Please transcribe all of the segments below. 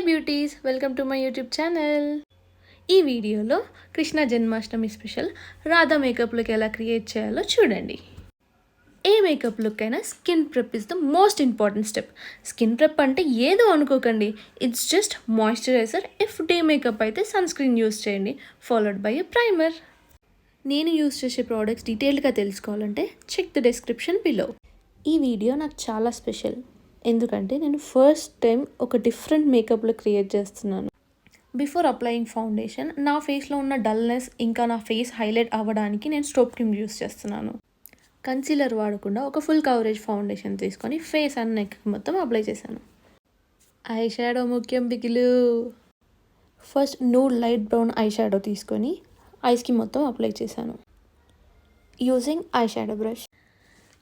Beauties, welcome to my YouTube channel. ఈ వీడియోలో Krishna Janmashtami special Radha makeup look ఎలా క్రియేట్ చేయాలో చూడండి. ఏ మేకప్ లుక్ అయినా skin prep is the most important step. Skin prep అంటే ఏదో అనుకోకండి, it's just moisturiser. If day makeup అయితే సన్ స్క్రీన్ యూస్ చేయండి, ఫాలోడ్ బై ఎ ప్రైమర్. నేను యూస్ చేసే ప్రోడక్ట్స్ డీటెయిల్గా తెలుసుకోవాలంటే చెక్ ద డిస్క్రిప్షన్ బిలో. ఈ వీడియో నాకు చాలా స్పెషల్, ఎందుకంటే నేను ఫస్ట్ టైం ఒక డిఫరెంట్ మేకప్లో క్రియేట్ చేస్తున్నాను. బిఫోర్ అప్లయింగ్ ఫౌండేషన్ నా ఫేస్లో ఉన్న డల్నెస్ ఇంకా నా ఫేస్ హైలైట్ అవ్వడానికి నేను స్టోప్ క్రీమ్ యూస్ చేస్తున్నాను. కన్సీలర్ వాడకుండా ఒక ఫుల్ కవరేజ్ ఫౌండేషన్ తీసుకొని ఫేస్ అండ్ నెక్ మొత్తం అప్లై చేశాను. ఐ షాడో ముఖ్యం pickle. First nude light brown I shadow తీసుకొని ఐస్కి మొత్తం అప్లై చేశాను using eye shadow brush.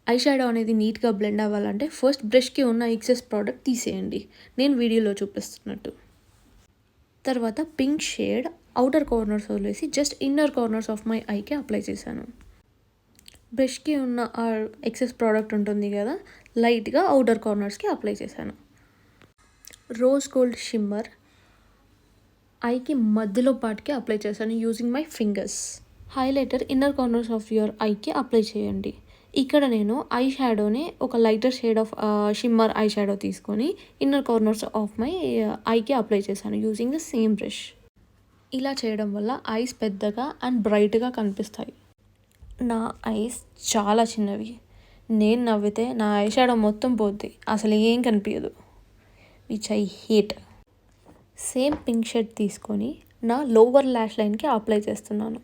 Eye shadow అనేది నీట్గా బ్లెండ్ అవ్వాలంటే ఫస్ట్ బ్రష్కి ఉన్న ఎక్సెస్ ప్రోడక్ట్ తీసేయండి, నేను వీడియోలో చూపిస్తున్నట్టు. తర్వాత పింక్ షేడ్ అవుటర్ కార్నర్స్ వదిలేసి just inner corners of my ఐకి అప్లై చేశాను. బ్రష్కి ఉన్న ఆ ఎక్సెస్ ప్రోడక్ట్ ఉంటుంది కదా, లైట్గా అవుటర్ కార్నర్స్కి అప్లై చేశాను. రోజ్ గోల్డ్ షిమ్మర్ ఐకి మధ్యలో పార్ట్కి అప్లై చేశాను using my fingers. Highlighter inner corners of your ఐకి అప్లై చేయండి. ఇక్కడ నేను ఐ షాడోని ఒక lighter shade of shimmer eye shadow తీసుకొని ఇన్నర్ కార్నర్స్ ఆఫ్ మై ఐకి అప్లై చేశాను యూజింగ్ ద సేమ్ బ్రష్. ఇలా చేయడం వల్ల ఐస్ పెద్దగా అండ్ బ్రైట్గా కనిపిస్తాయి. నా ఐస్ చాలా చిన్నవి, నేను నవ్వితే నా ఐ షాడో మొత్తం పోద్ది, అసలు ఏం కనిపించదు, which I hate. Same pink shade తీసుకొని నా లోవర్ ల్యాష్ లైన్కి అప్లై చేస్తున్నాను.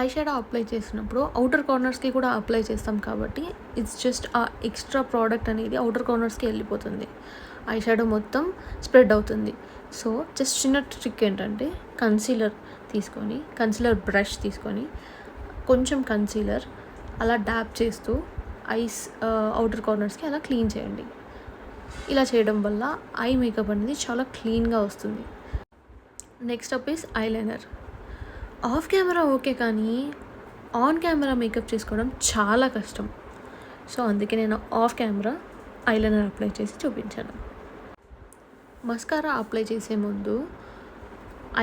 ఐ షాడో అప్లై చేసినప్పుడు అవుటర్ కార్నర్స్కి కూడా అప్లై చేస్తాం కాబట్టి ఇట్స్ జస్ట్ ఆ ఎక్స్ట్రా ప్రోడక్ట్ అనేది అవుటర్ కార్నర్స్కి వెళ్ళిపోతుంది, ఐ షాడో మొత్తం స్ప్రెడ్ అవుతుంది. సో జస్ట్ చిన్న ట్రిక్ ఏంటంటే కన్సీలర్ బ్రష్ తీసుకొని కొంచెం కన్సీలర్ అలా డాప్ చేస్తూ ఐస్ అవుటర్ కార్నర్స్కి అలా క్లీన్ చేయండి. ఇలా చేయడం వల్ల ఐ మేకప్ అనేది చాలా క్లీన్గా వస్తుంది. Next up is eyeliner. Of camera okay, కానీ ఆన్ కెమెరా మేకప్ చేసుకోవడం చాలా కష్టం. సో అందుకే నేను ఆఫ్ కెమెరా ఐలైనర్ అప్లై చేసి చూపించాను. మస్కారా అప్లై చేసే ముందు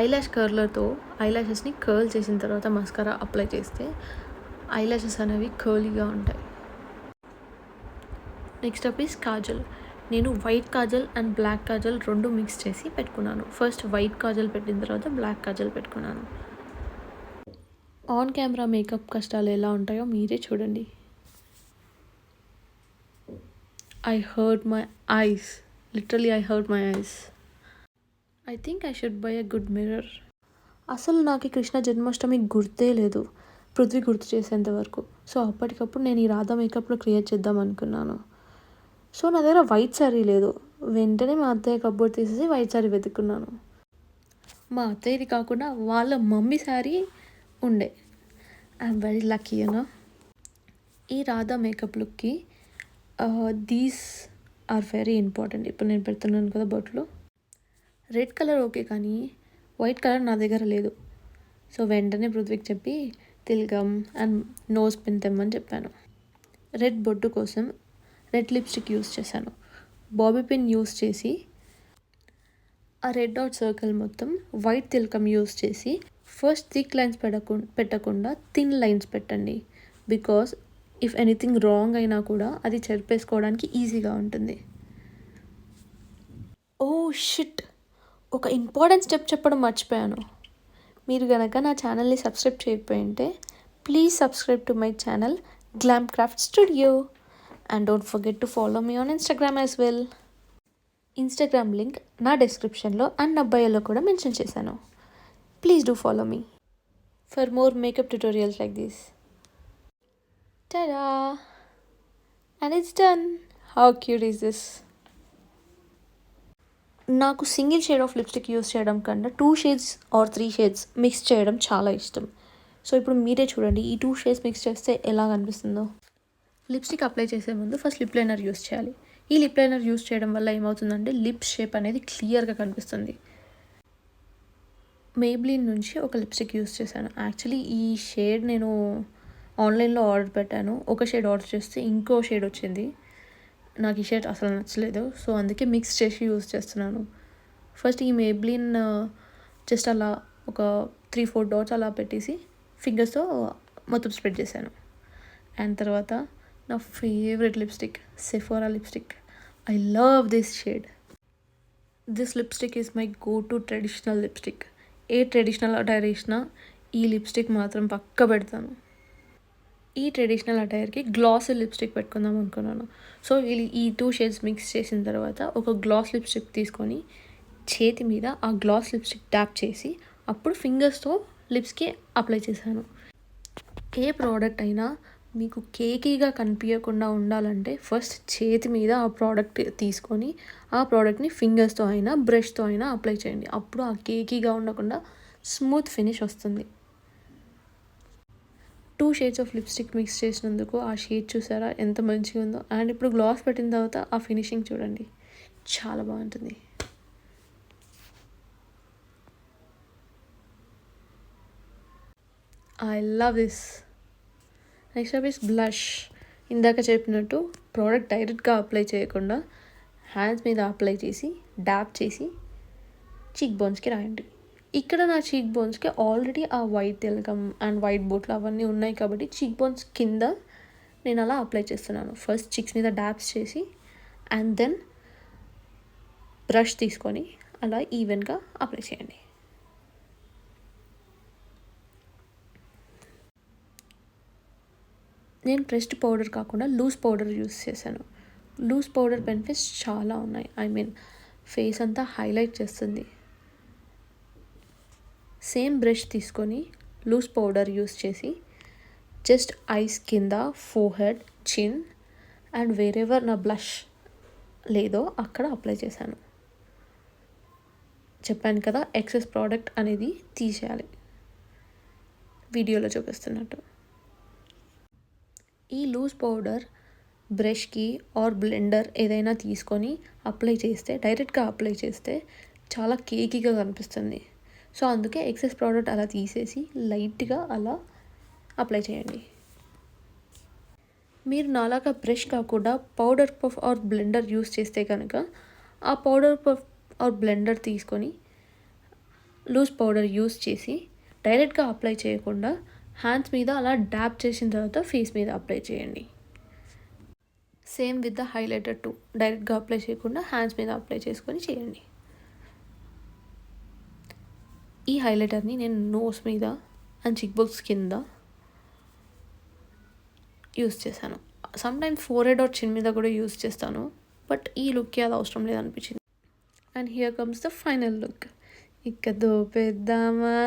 ఐలాష్ కర్లర్తో ఐలాషెస్ని కర్ల్ చేసిన తర్వాత మస్కారా అప్లై చేస్తే ఐలాషెస్ అనేవి కర్లీగా ఉంటాయి. Next up is kajal. నేను white kajal and black kajal రెండు మిక్స్ చేసి పెట్టుకున్నాను. ఫస్ట్ వైట్ కాజల్ పెట్టిన తర్వాత బ్లాక్ కాజల్ పెట్టుకున్నాను. ఆన్ కెమెరా మేకప్ కష్టాలు ఎలా ఉంటాయో మీరే చూడండి. I hurt my eyes, literally I hurt my eyes. I think I should buy a good mirror. అసలు నాకు కృష్ణ జన్మాష్టమి గుర్తే లేదు, పృథ్వీ గుర్తు చేసేంత వరకు. సో అప్పటికప్పుడు నేను ఈ రాధా మేకప్లో క్రియేట్ చేద్దాం అనుకున్నాను. సో నా దగ్గర వైట్ శారీ లేదు, వెంటనే మా అత్తయ్య కబోర్డ్ తీసేసి వైట్ శారీ వెతుక్కున్నాను. మా అత్తయ్యది కాకుండా వాళ్ళ మమ్మీ శారీ ఉండే. I'm very lucky you know. ఈ రాధా మేకప్ లుక్కి దీస్ ఆర్ వెరీ ఇంపార్టెంట్. ఇప్పుడు నేను పెడుతున్నాను కదా బొట్లు, రెడ్ కలర్ ఓకే, కానీ వైట్ కలర్ నా దగ్గర లేదు. సో వెంటనే పృథ్వీకి చెప్పి తిల్గమ్ అండ్ నోస్ పిన్ తెమ్మని చెప్పాను. రెడ్ బొట్టు కోసం రెడ్ లిప్స్టిక్ యూస్ చేశాను. బాబీ పిన్ యూస్ చేసి ఆ రెడ్ డాట్ సర్కిల్ మొత్తం వైట్ తిల్కమ్ యూస్ చేసి ఫస్ట్ థిక్ లైన్స్ పెట్టకుండా థిన్ లైన్స్ పెట్టండి. బికాస్ ఇఫ్ ఎనీథింగ్ రాంగ్ అయినా కూడా అది చెరిపేసుకోవడానికి ఈజీగా ఉంటుంది. ఓ షిట్, ఒక ఇంపార్టెంట్ స్టెప్ చెప్పడం మర్చిపోయాను. మీరు కనుక నా ఛానల్ని సబ్స్క్రైబ్ చేయకపోయింటే please subscribe to my channel glam craft studio and don't forget to follow me on Instagram as well. Instagram link నా డిస్క్రిప్షన్లో అండ్ నా బయోలో కూడా మెన్షన్ చేశాను. Please do follow me for more makeup tutorials like this. Ta-da! And it's done. How cute is this? నాకు single shade of lipstick use చేయడం కన్నా 2 shades are 3 shades mix చేయడం చాలా ఇష్టం. సో ఇప్పుడు మీరే చూడండి ఈ 2 షేడ్స్ మిక్స్ చేస్తే ఎలా కనిపిస్తుందో. లిప్స్టిక్ అప్లై చేసే ముందు ఫస్ట్ లిప్ లైనర్ యూస్ చేయాలి. ఈ లిప్ లైనర్ యూస్ చేయడం వల్ల ఏమవుతుందంటే లిప్ షేప్ అనేది క్లియర్గా కనిపిస్తుంది. మేబ్లిన్ నుంచి ఒక లిప్స్టిక్ యూస్ చేశాను. యాక్చువల్లీ ఈ షేడ్ నేను ఆన్లైన్లో ఆర్డర్ పెట్టాను. ఒక షేడ్ ఆర్డర్ చేస్తే ఇంకో షేడ్ వచ్చింది. నాకు ఈ షేడ్ అసలు నచ్చలేదు, సో అందుకే మిక్స్ చేసి యూస్ చేస్తున్నాను. ఫస్ట్ ఈ మేబ్లిన్ జస్ట్ అలా ఒక 3-4 డాట్స్ అలా పెట్టేసి ఫింగర్స్తో మొత్తం స్ప్రెడ్ చేశాను. అండ్ తర్వాత నా favourite lipstick, Sephora lipstick. I love this shade. This lipstick is my go to traditional lipstick. A traditional attire వేసినా ఈ లిప్స్టిక్ మాత్రం పక్క పెడతాను. ఈ ట్రెడిషనల్ అటైర్కి గ్లాస్ లిప్స్టిక్ పెట్టుకుందాం అనుకున్నాను. సో ఈ 2 షేడ్స్ మిక్స్ చేసిన తర్వాత ఒక గ్లాస్ లిప్స్టిక్ తీసుకొని చేతి మీద ఆ గ్లాస్ లిప్స్టిక్ ట్యాప్ చేసి అప్పుడు ఫింగర్స్తో లిప్స్కి అప్లై చేశాను. ఏ ప్రోడక్ట్ అయినా మీకు కేకీగా కనిపించకుండా ఉండాలంటే ఫస్ట్ చేతి మీద ఆ ప్రోడక్ట్ తీసుకొని ఆ ప్రోడక్ట్ని ఫింగర్స్తో అయినా బ్రష్తో అయినా అప్లై చేయండి. అప్పుడు ఆ కేకీగా ఉండకుండా స్మూత్ ఫినిష్ వస్తుంది. 2 షేడ్స్ ఆఫ్ లిప్స్టిక్ మిక్స్ చేసినందుకు ఆ షేడ్ చూసారా ఎంత మంచిగా ఉందో. అండ్ ఇప్పుడు గ్లాస్ పెట్టిన తర్వాత ఆ ఫినిషింగ్ చూడండి, చాలా బాగుంటుంది. I love this. Next up is blush. ఇందాక చెప్పినట్టు ప్రోడక్ట్ డైరెక్ట్గా అప్లై చేయకుండా హ్యాండ్స్ మీద అప్లై చేసి డాప్ చేసి చీక్ బోన్స్కి రాయండి. ఇక్కడ నా చీక్ బోన్స్కి ఆల్రెడీ ఆ వైట్ తిలకం అండ్ వైట్ బోట్లు అవన్నీ ఉన్నాయి కాబట్టి చీక్ బోన్స్ కింద నేను అలా అప్లై చేస్తున్నాను. ఫస్ట్ చీక్స్ మీద డాప్స్ చేసి అండ్ దెన్ బ్రష్ తీసుకొని అలా ఈవెన్గా అప్లై చేయండి. నేను ప్రెస్డ్ పౌడర్ కాకుండా లూజ్ పౌడర్ యూస్ చేశాను. లూజ్ పౌడర్ బెనిఫిట్స్ చాలా ఉన్నాయి. ఐ మీన్ ఫేస్ అంతా హైలైట్ చేస్తుంది. సేమ్ బ్రష్ తీసుకొని లూజ్ పౌడర్ యూస్ చేసి జస్ట్ ఐస్ కింద, ఫోర్హెడ్, చిన్ అండ్ వేరెవర్ నా బ్లష్ లేదో అక్కడ అప్లై చేశాను. చెప్పాను కదా ఎక్సెస్ ప్రోడక్ట్ అనేది తీసేయాలి, వీడియోలో చూపిస్తున్నట్టు. ఈ లూజ్ పౌడర్ బ్రష్కి ఆర్ బ్లెండర్ ఏదైనా తీసుకొని అప్లై చేస్తే, డైరెక్ట్గా అప్లై చేస్తే చాలా కేకీగా కనిపిస్తుంది. సో అందుకే ఎక్సెస్ ప్రోడక్ట్ అలా తీసేసి లైట్గా అలా అప్లై చేయండి. మీరు నాలాగా బ్రష్ కాకుండా powder puff or blender use చేస్తే కనుక ఆ పౌడర్ పఫ్ ఆర్ బ్లెండర్ తీసుకొని లూజ్ పౌడర్ యూస్ చేసి డైరెక్ట్గా అప్లై చేయకుండా హ్యాండ్స్ మీద అలా డాప్ చేసిన తర్వాత ఫేస్ మీద అప్లై చేయండి. Same with the highlighter two, డైరెక్ట్గా అప్లై చేయకుండా హ్యాండ్స్ మీద అప్లై చేసుకొని చేయండి. ఈ హైలైటర్ని నేను నోస్ మీద అండ్ చిక్ బోన్స్ కింద యూస్ చేశాను. సమ్టైమ్స్ ఫోర్హెడ్ ఆర్ చిన్ మీద కూడా యూస్ చేస్తాను, బట్ ఈ లుక్కి అది అవసరం లేదనిపించింది. And here comes the final look. ఇక దోపేద్దామా?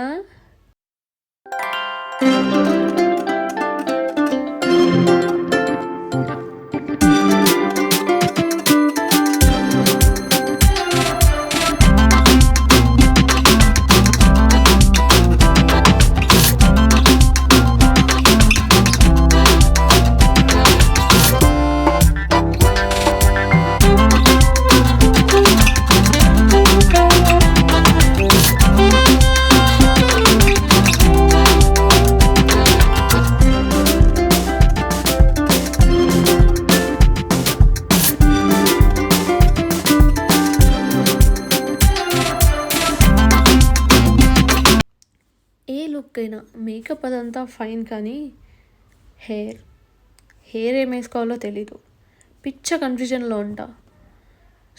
లుక్ అయినా మేకప్ అదంతా ఫైన్, కానీ హెయిర్ ఏం వేసుకోవాలో తెలీదు, పిచ్చ కన్ఫ్యూజన్లో ఉంటా.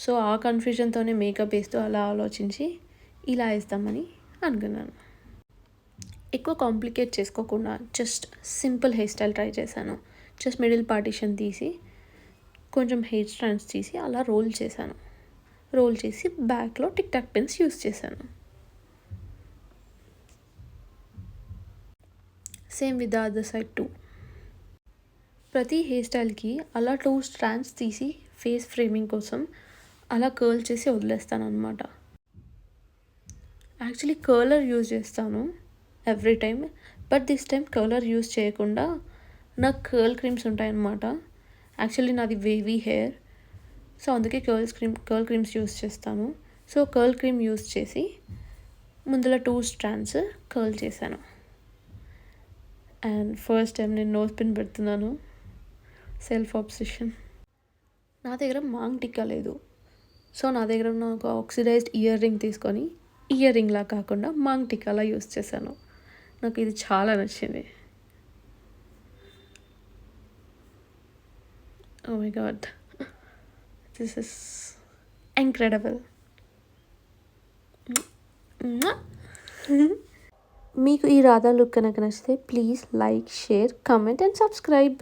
సో ఆ కన్ఫ్యూజన్తోనే మేకప్ వేస్తూ అలా ఆలోచించి ఇలా వేస్తామని అనుకున్నాను. ఎక్కువ కాంప్లికేట్ చేసుకోకుండా just simple hair style try చేశాను. జస్ట్ మిడిల్ పార్టిషన్ తీసి కొంచెం హెయిర్ స్ట్రాండ్స్ తీసి అలా రోల్ చేశాను. రోల్ చేసి బ్యాక్లో టిక్ టాక్ పెన్స్ యూస్ చేశాను. Same with the other side two. ప్రతి హెయిర్ స్టైల్కి అలా 2 స్ట్రాండ్స్ తీసి ఫేస్ ఫ్రేమింగ్ కోసం అలా కర్ల్ చేసి వదిలేస్తాను అనమాట. యాక్చువల్లీ కర్లర్ యూజ్ చేస్తాను every time, but this time curler use చేయకుండా నాకు కర్ల్ క్రీమ్స్ ఉంటాయన్నమాట. యాక్చువల్లీ నాది వేవీ హెయిర్, సో అందుకే కర్ల్ క్రీమ్స్ యూజ్ చేస్తాను. సో కర్ల్ క్రీమ్ యూజ్ చేసి ముందులో 2 స్ట్రాండ్స్ కర్ల్ చేశాను. అండ్ ఫస్ట్ టైం నేను నోస్ పిన్ పెడుతున్నాను. Self obsession. నా దగ్గర మాంగ్ టిక్కా లేదు, సో నా దగ్గర ఉన్న ఒక ఆక్సిడైజ్డ్ ఇయర్ రింగ్ తీసుకొని ఇయర్ రింగ్లా కాకుండా మాంగ్ టికాలా యూస్ చేశాను. నాకు ఇది చాలా నచ్చింది. Oh my god, this is incredible. మీకు ఈ రాధా లుక్ కనుక నచ్చితే please like, share, comment and subscribe.